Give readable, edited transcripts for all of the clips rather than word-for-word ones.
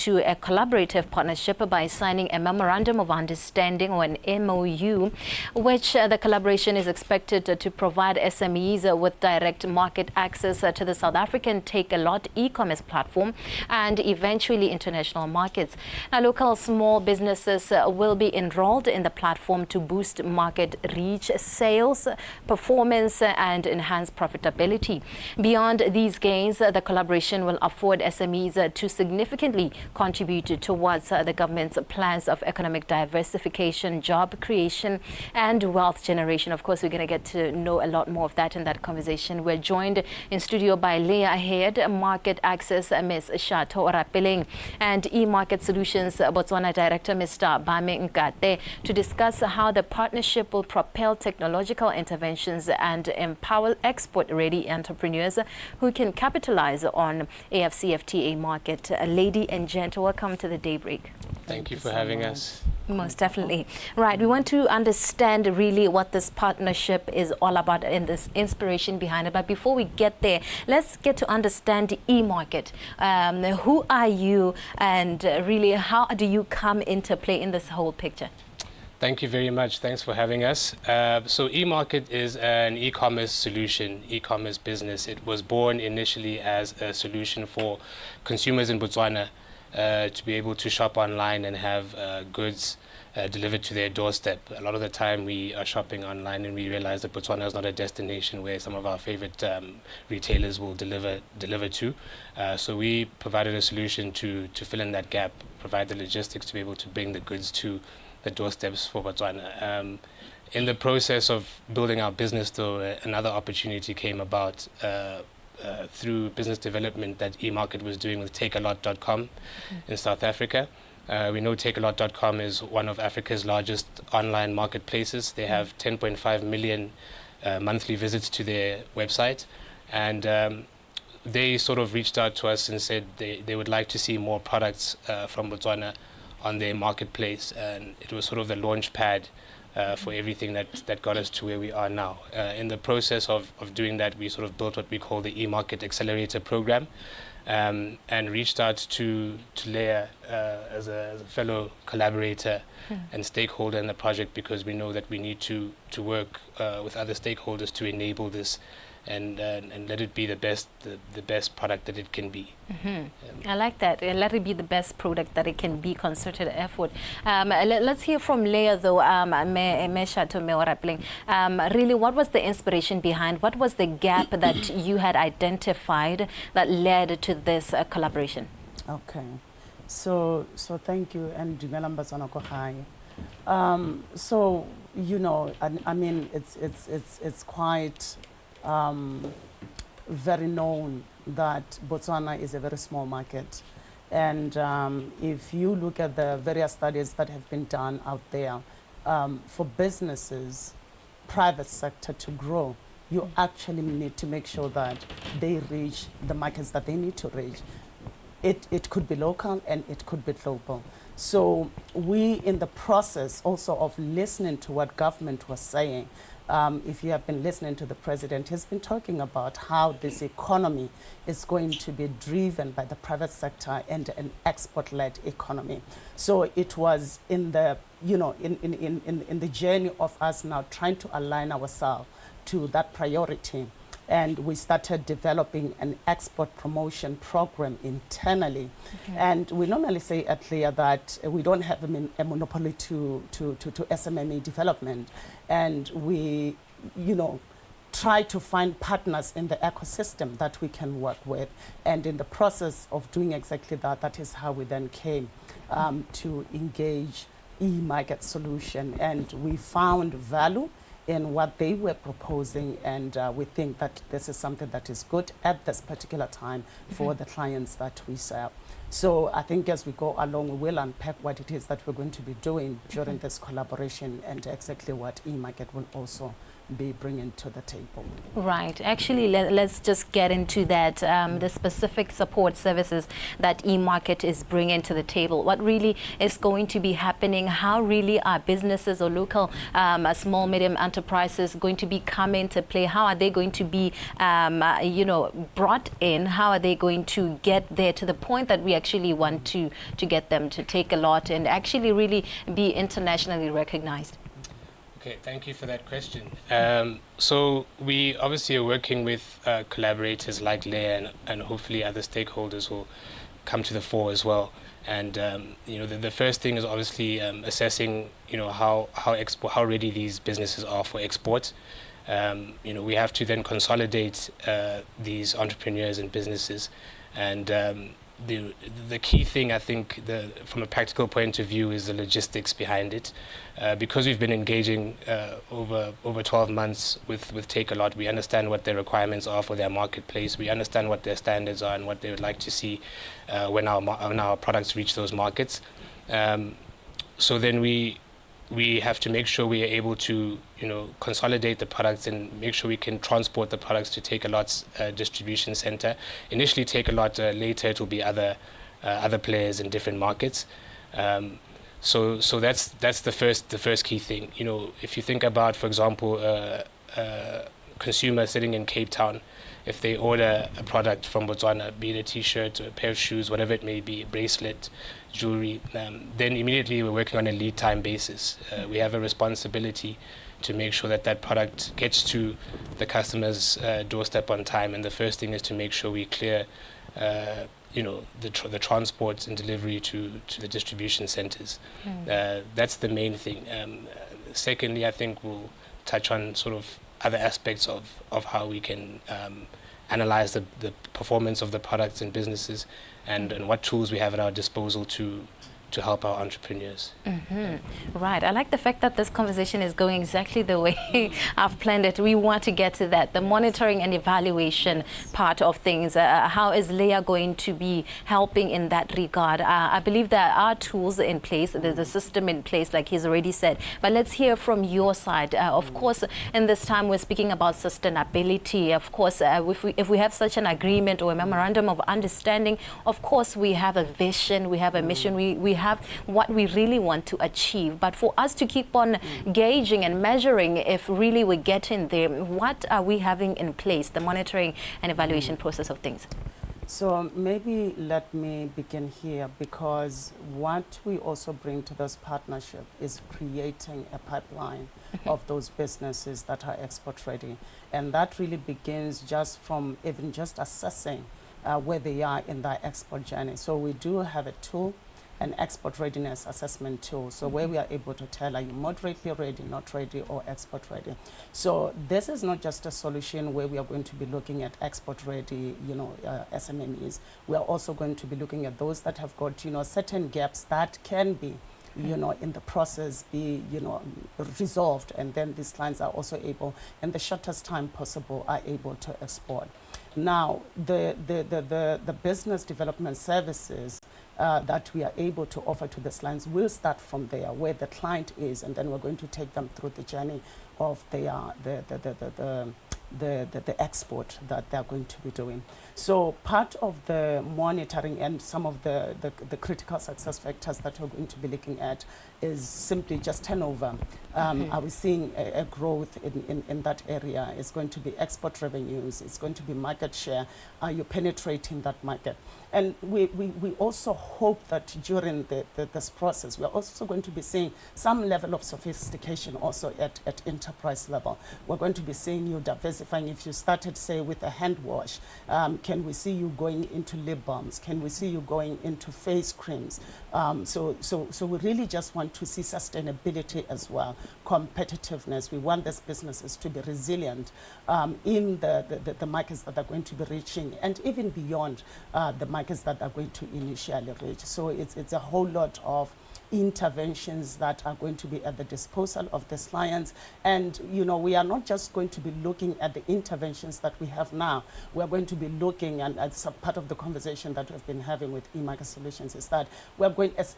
into a collaborative partnership by signing a Memorandum of Understanding, or an MOU, which the collaboration is expected to provide SMEs with direct market access to the South African Take-A-Lot e-commerce platform and eventually international markets. Now, local small businesses will be enrolled in the platform to boost market reach, sales, performance, and enhance profitability. Beyond these gains, the collaboration will afford SMEs to significantly contribute towards the government's plans of economic diversification, job creation, and wealth generation. Of course, we're going to get to know a lot more of that in that conversation. We're joined in studio by LEA Head, Market Access, Ms. Shatho Orapeleng, and E-Market Solutions Botswana Director, Mr. Bame Nkate, to discuss how the partnership will propel technological interventions and empower export-ready entrepreneurs who can capitalize on AFCTA market. Lady and gent, welcome to the Daybreak. Thank you for having us. Most definitely. Right, we want to understand really what this partnership is all about and this inspiration behind it. But before we get there, let's get to understand the e-market. Who are you, and really how do you come into play in this whole picture? Thank you very much. Thanks for having us. So E-Market is an e-commerce solution, e-commerce business. It was born initially as a solution for consumers in Botswana to be able to shop online and have goods delivered to their doorstep. A lot of the time we are shopping online and we realize that Botswana is not a destination where some of our favorite retailers will deliver to. So we provided a solution to fill in that gap, provide the logistics to be able to bring the goods to the doorsteps for Botswana. In the process of building our business, though, another opportunity came about through business development that E-Market was doing with takealot.com in South Africa. We know takealot.com is one of Africa's largest online marketplaces. They have 10.5 million monthly visits to their website, and they sort of reached out to us and said they would like to see more products from Botswana on their marketplace, and it was sort of the launch pad for everything that got us to where we are now. In the process of doing that, we sort of built what we call the E-Market Accelerator Program, and reached out to LEA as a fellow collaborator and stakeholder in the project, because we know that we need to work with other stakeholders to enable this and let it be the best product that it can be. I like that. Let it be the best product that it can be, concerted effort. Let's hear from LEA, though. Shatho Orapeleng. Really, what was the inspiration behind? What was the gap that you had identified that led to this collaboration? Okay, so thank you, and so you know, I mean, it's quite very known that Botswana is a very small market, and if you look at the various studies that have been done out there, for businesses, private sector to grow, you actually need to make sure that they reach the markets that they need to reach. It could be local and it could be global. So we, in the process also of listening to what government was saying, if you have been listening to the president, he's been talking about how this economy is going to be driven by the private sector and an export-led economy. So it was in the, you know, in the journey of us now trying to align ourselves to that priority. And we started developing an export promotion program internally. And we normally say at LEA that we don't have a monopoly to SMME development. And we, you know, try to find partners in the ecosystem that we can work with. And in the process of doing exactly that, that is how we then came to engage E-Market Solution. And we found value in what they were proposing, and we think that this is something that is good at this particular time for the clients that we serve. So I think as we go along, we will unpack what it is that we're going to be doing during this collaboration and exactly what E-Market will also be bringing to the table. Right. Actually, let's just get into that, the specific support services that E-Market is bringing to the table. What really is going to be happening? How really are businesses or local small, medium enterprises going to be coming into play? How are they going to be, brought in? How are they going to get there to the point that we actually want to get them to take a lot and actually really be internationally recognized? Okay, thank you for that question. So we obviously are working with collaborators like LEA and hopefully other stakeholders will come to the fore as well. And the first thing is obviously assessing how ready these businesses are for export. We have to then consolidate these entrepreneurs and businesses, and the key thing, I think, from a practical point of view, is the logistics behind it. Because we've been engaging over 12 months with Take A Lot, we understand what their requirements are for their marketplace. We understand what their standards are and what they would like to see when our products reach those markets. So then we have to make sure we are able to consolidate the products and make sure we can transport the products to Take A Lot's distribution center. Initially Take A Lot, later it will be other players in different markets. So that's the first key thing. If you think about, for example, a consumer sitting in Cape Town, if they order a product from Botswana, be it a t-shirt, a pair of shoes, whatever it may be, a bracelet, jewelry, then immediately we're working on a lead time basis. We have a responsibility to make sure that product gets to the customer's doorstep on time. And the first thing is to make sure we clear the transport and delivery to the distribution centers. That's the main thing. Secondly, I think we'll touch on sort of other aspects of how we can analyze the performance of the products and businesses and what tools we have at our disposal to help our entrepreneurs. Right. I like the fact that this conversation is going exactly the way I've planned it. We want to get to that, the monitoring and evaluation part of things. How is LEA going to be helping in that regard? I believe there are tools in place. There's a system in place, like he's already said. But let's hear from your side. Of course, in this time, we're speaking about sustainability. Of course, if we have such an agreement or a memorandum of understanding, of course, we have a vision, we have a mission, we have what we really want to achieve. But for us to keep on gauging and measuring if really we're getting there, what are we having in place, the monitoring and evaluation process of things? So maybe let me begin here, because what we also bring to this partnership is creating a pipeline of those businesses that are export ready. And that really begins just from even just assessing where they are in their export journey. So we do have a tool, an export readiness assessment tool, so where we are able to tell, are you moderately ready, not ready, or export ready. So this is not just a solution where we are going to be looking at export ready, SMMEs. We are also going to be looking at those that have got, certain gaps that can be, in the process be, resolved, and then these clients are also able, in the shortest time possible, are able to export. Now, the business development services that we are able to offer to the clients will start from there, where the client is, and then we're going to take them through the journey of the export that they're going to be doing. So part of the monitoring and some of the critical success factors that we're going to be looking at is simply just turnover. Are we seeing a growth in that area? It's going to be export revenues. It's going to be market share. Are you penetrating that market? And we also hope that during this process, we're also going to be seeing some level of sophistication also at enterprise level. We're going to be seeing you diversifying. If you started, say, with a hand wash, can we see you going into lip balms? Can we see you going into face creams? So we really just want to see sustainability as well, competitiveness. We want these businesses to be resilient in the markets that they're going to be reaching, and even beyond the market markets that are going to initially reach. So it's a whole lot of interventions that are going to be at the disposal of these clients. And, you know, we are not just going to be looking at the interventions that we have now. We are going to be looking, and as a part of the conversation that we've been having with E-Market Solutions, is that we're going, as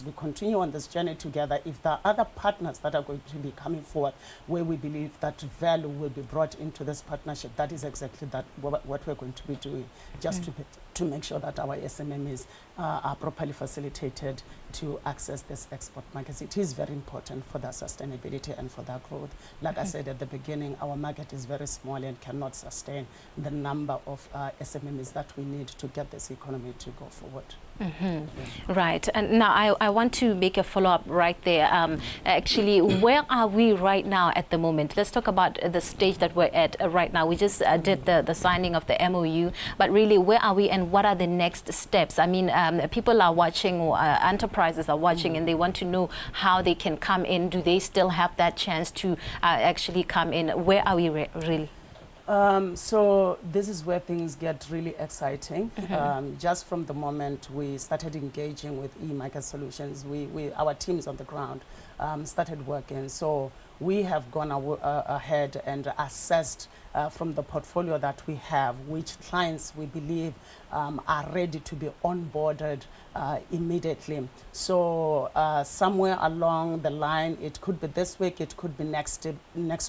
we continue on this journey together, if there are other partners that are going to be coming forward where we believe that value will be brought into this partnership, that is exactly what we're going to be doing, just to make sure that our SMMEs are properly facilitated to access this export markets. It is very important for their sustainability and for their growth. Like I said at the beginning, our market is very small and cannot sustain the number of SMMEs that we need to get this economy to go forward. Right. And now I want to make a follow-up right there. Actually, where are we right now at the moment? Let's talk about the stage that we're at right now. We just did the signing of the MOU, but really, where are we and what are the next steps? I mean, people are watching, enterprises are watching, and they want to know how they can come in. Do they still have that chance to actually come in? Where are we really? So this is where things get really exciting. Just from the moment we started engaging with E-Market Solutions, our teams on the ground started working. So we have gone ahead and assessed from the portfolio that we have, which clients we believe are ready to be onboarded immediately. So somewhere along the line, it could be this week, it could be next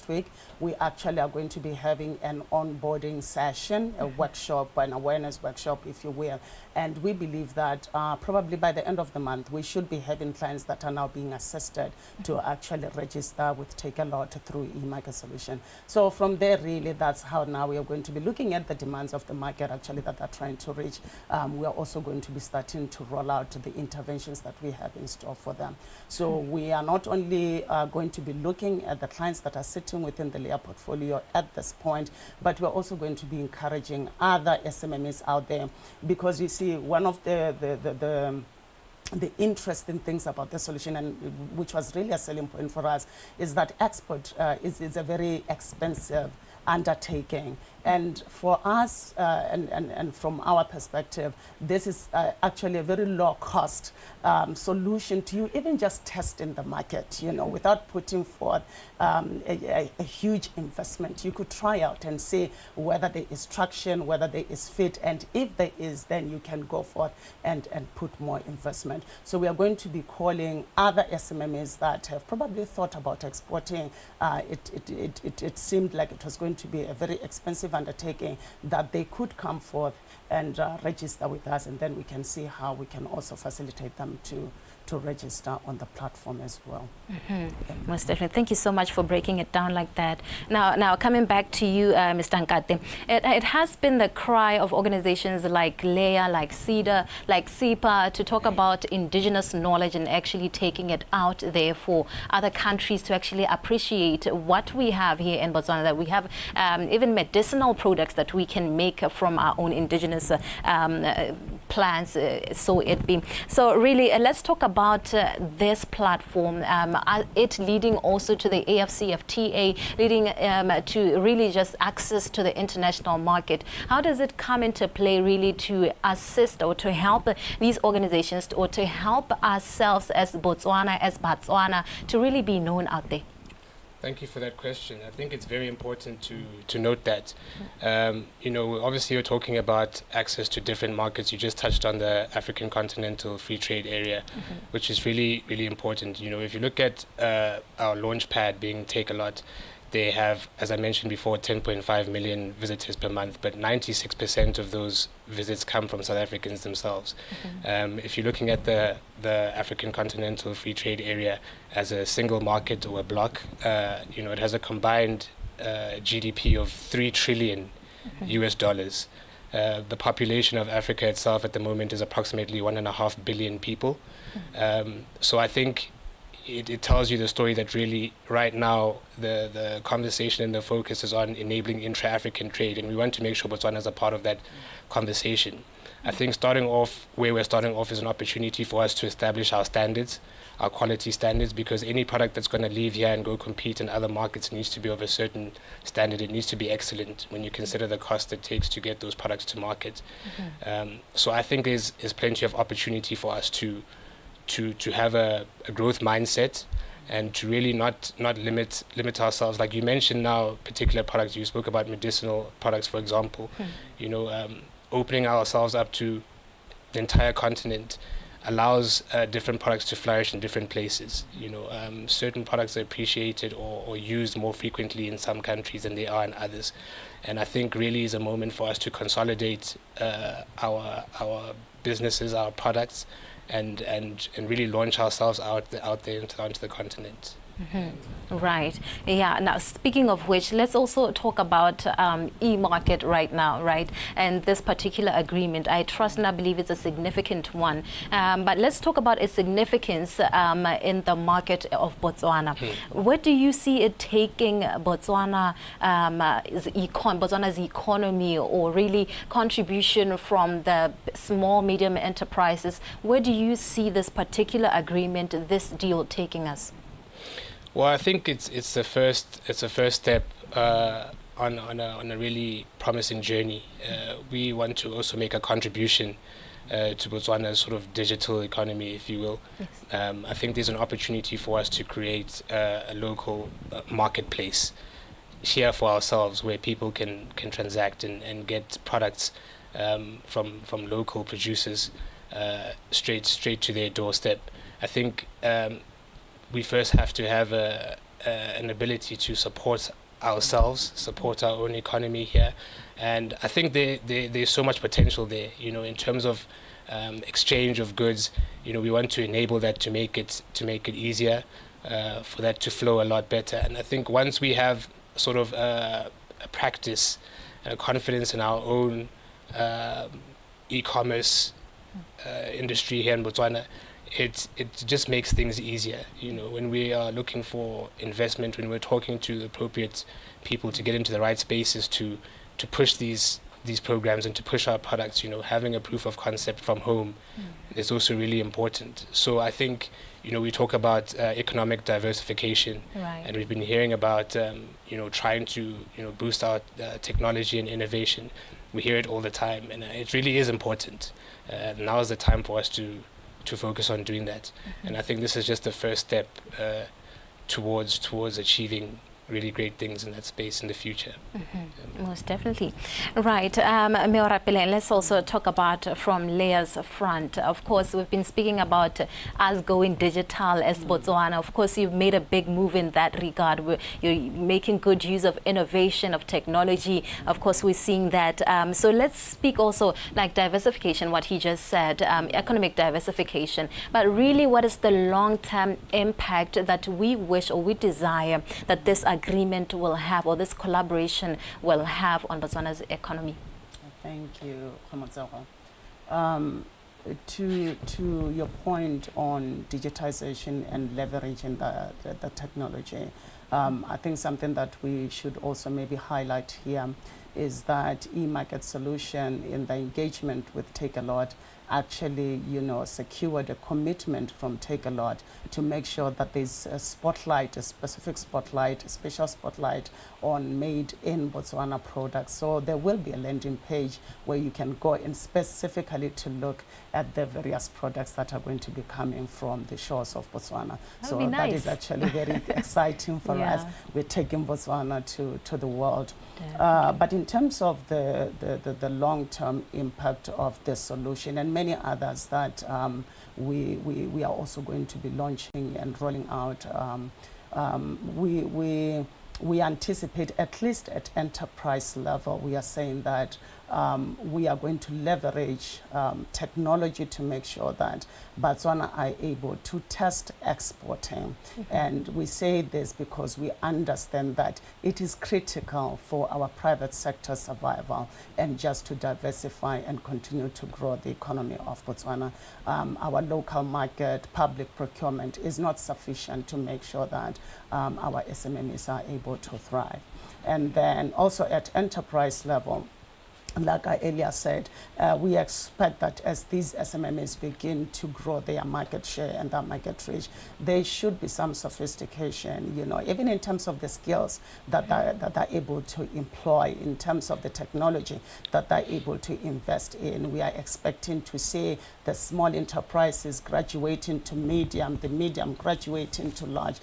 week, we actually are going to be having an onboarding session, a workshop, an awareness workshop, if you will. And we believe that probably by the end of the month, we should be having clients that are now being assisted to actually register with Take a Lot through E-Market Solution. So from there, really, that's how now we are going to be looking at the demands of the market actually that are trying to reach. We are also going to be starting to roll out the interventions that we have in store for them. So we are not only going to be looking at the clients that are sitting within the LEA portfolio at this point, but we're also going to be encouraging other SMMEs out there, because you see one of the interesting things about the solution, and which was really a selling point for us, is that export is a very expensive undertaking. And for us, and from our perspective, this is actually a very low-cost solution to you, even just testing the market, you know, without putting forth a huge investment. You could try out and see whether there is traction, whether there is fit, and if there is, then you can go forth and put more investment. So we are going to be calling other SMMEs that have probably thought about exporting. It seemed like it was going to be a very expensive undertaking, that they could come forth and register with us, and then we can see how we can also facilitate them to register on the platform as well. Most definitely. Thank you so much for breaking it down like that. Now coming back to you, Mr. Nkate, it has been the cry of organizations like LEA, like CEDA, like SEPA, to talk about indigenous knowledge and actually taking it out there for other countries to actually appreciate what we have here in Botswana, that we have even medicinal products that we can make from our own indigenous plants, so it be. So really, let's talk about this platform, it leading also to the AFCTA, leading to really just access to the international market. How does it come into play really to assist or to help these organizations, or to help ourselves as Botswana, to really be known out there? Thank you for that question. I think it's very important to note that, you know, obviously you're talking about access to different markets. You just touched on the African Continental Free Trade Area, which is really, really important. You know, if you look at our launch pad being Take a Lot, they have, as I mentioned before, 10.5 million visitors per month, but 96% of those visits come from South Africans themselves. If you're looking at the African Continental Free Trade Area as a single market or a block, you know, it has a combined GDP of $3 trillion US dollars. The population of Africa itself at the moment is approximately 1.5 billion people. So I think it tells you the story that really right now the conversation and the focus is on enabling intra-African trade, and we want to make sure Botswana is a part of that conversation. I think starting off where we're starting off is an opportunity for us to establish our standards, our quality standards, because any product that's going to leave here and go compete in other markets needs to be of a certain standard. It needs to be excellent when you consider the cost it takes to get those products to market. So I think there's plenty of opportunity for us to have a growth mindset and to really not limit ourselves. Like you mentioned now, particular products, you spoke about medicinal products, for example, you know, opening ourselves up to the entire continent allows different products to flourish in different places. You know, certain products are appreciated or used more frequently in some countries than they are in others. And I think really is a moment for us to consolidate our businesses, our products, and really launch ourselves out there onto the continent. Right. Yeah. Now, speaking of which, let's also talk about E-Market right now, right? And this particular agreement, I trust and I believe it's a significant one. But let's talk about its significance in the market of Botswana. Where do you see it taking Botswana's economy, or really contribution from the small, medium enterprises? Where do you see this particular agreement, this deal taking us? Well, I think it's a first step on a really promising journey. We want to also make a contribution to Botswana's sort of digital economy, if you will. Yes. I think there's an opportunity for us to create a local marketplace here for ourselves, where people can transact and get products from local producers straight to their doorstep. I think we first have to have an ability to support ourselves, support our own economy here, and I think there's so much potential there. You know, in terms of exchange of goods, you know, we want to enable that to make it easier, for that to flow a lot better. And I think once we have sort of a practice, confidence in our own e-commerce industry here in Botswana, it just makes things easier. You know, when we are looking for investment, when we're talking to the appropriate people to get into the right spaces to push these programs and to push our products, you know, having a proof of concept from home is also really important. So I think, you know, we talk about economic diversification, right, and we've been hearing about you know, trying to, you know, boost our technology and innovation. We hear it all the time, and it really is important. Now is the time for us to focus on doing that. And I think this is just the first step towards achieving really great things in that space in the future. Most definitely. Right. Shatho Orapeleng, let's also talk about from Leah's front. Of course, we've been speaking about us going digital as Botswana. Of course, you've made a big move in that regard. You're making good use of innovation, of technology. Of course, we're seeing that. So let's speak also like diversification, what he just said, economic diversification. But really, what is the long-term impact that we wish or we desire that this agreement will have, or this collaboration will have on Botswana's economy? Thank you, to your point on digitization and leveraging the technology, I think something that we should also maybe highlight here is that E-Market Solution, in the engagement with Takealot, actually, you know, secured a commitment from Takealot to make sure that there's a spotlight, a specific spotlight, a special spotlight on made in Botswana products. So there will be a landing page where you can go and specifically to look at the various products that are going to be coming from the shores of Botswana. So nice. That is actually very exciting for us. We're taking Botswana to the world. But in terms of the long-term impact of this solution and many others that we are also going to be launching and rolling out, we anticipate, at least at enterprise level, we are saying that we are going to leverage technology to make sure that Botswana are able to test exporting. And we say this because we understand that it is critical for our private sector survival and just to diversify and continue to grow the economy of Botswana. Our local market, public procurement is not sufficient to make sure that our SMMEs are able to thrive. And then also at enterprise level, like I earlier said, we expect that as these SMMEs begin to grow their market share and their market reach, there should be some sophistication, you know, even in terms of the skills that they're able to employ, in terms of the technology that they're able to invest in. We are expecting to see the small enterprises graduating to medium, the medium graduating to large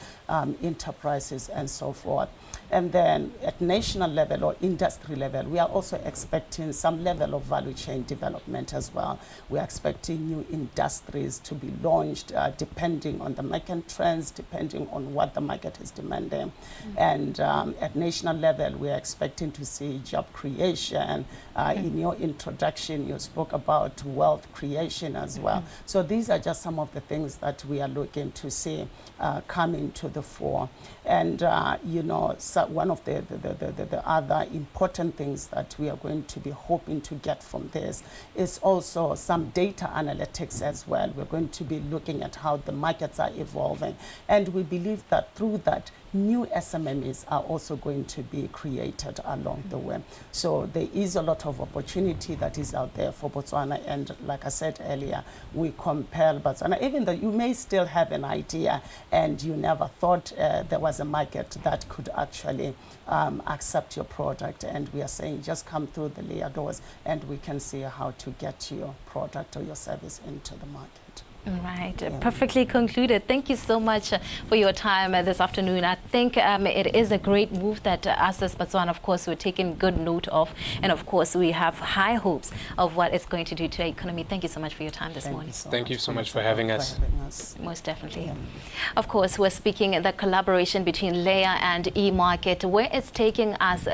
enterprises and so forth. And then at national level or industry level, we are also expecting some level of value chain development as well. We are expecting new industries to be launched depending on the market trends, depending on what the market is demanding. And at national level, we are expecting to see job creation. In your introduction, you spoke about wealth creation as well. So these are just some of the things that we are looking to see coming to the fore. And, you know, so one of the other important things that we are going to be hoping to get from this is also some data analytics as well. We're going to be looking at how the markets are evolving. And we believe that through that, new SMMEs are also going to be created along the way. So there is a lot of opportunity that is out there for Botswana. And like I said earlier, we compel Botswana, even though you may still have an idea and you never thought there was a market that could actually accept your product. And we are saying just come through the LEA doors and we can see how to get your product or your service into the market. Right, perfectly concluded. Thank you so much for your time this afternoon. I think it is a great move that us as Botswana, of course, we're taking good note of. And of course, we have high hopes of what it's going to do to our economy. Thank you so much for your time this morning. Thank you so much for having us. Most definitely. Of course, we're speaking the collaboration between LEA and E-Market, where it's taking us.